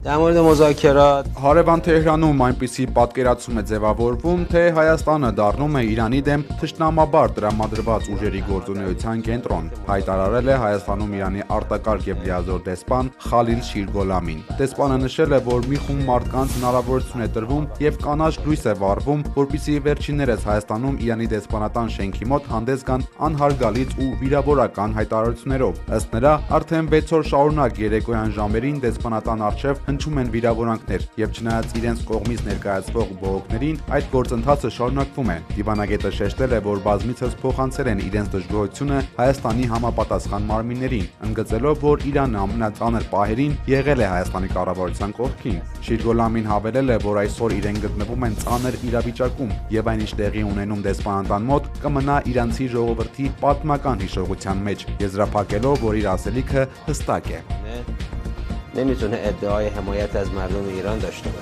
در مورد مذاکرات Հարևան Թեհրանում այնպիսի պատկերացում է ձևավորվում, թե Հայաստանը դառնում է Իրանի դեմ թշնամաբար տրամադրված ուժերի գործունեության կենտրոն, հայտարարել է Հայաստանում Իրանի արտակարգ եւ լիազոր դեսպան Խալիլ Շիրգոլամին։ Դեսպանը նշել է, որ մի խումբ մարդկանց հնարավորություն է տրվում եւ կանաչ լույս է վառվում, որպեսզի վերջիններս Հայաստանում Իրանի դեսպանատան շենքի մոտ հանդես գան անհարգալից ու վիրավորական հայտարարություններով։ Ըստ նրա, արդեն 6 օր շարունակ երեկոյան ժամերին դեսպանատան առջև հնչում են վիրավորանքներ եւ չնայած իրենց կողմից ներկայացվող բողոքներին, այդ գործընթացը շարունակվում է։ Դիվանագետը շեշտել է, որ բազմիցս փոխանցել են իրենց դժգոհությունը Հայաստանի համապատասխան մարմիններին, ընդգծելով, որ Իրանը ամենածանր պահերին եղել է Հայաստանի կառավարության կողքին։ Շիրգոլամին հավելել է, որ այսօր իրեն գտնվում են ծանր իրավիճակում եւ այնինչ տեղի ունենում դեսպանատան մոտ կմնա իրանցի ժողովրդի պատմական հիշողության մեջ, եզրափակելով, որ իր ասելիքը հստակ է։ نمیتونه ادعای حمایت از مردم ایران داشته باشه.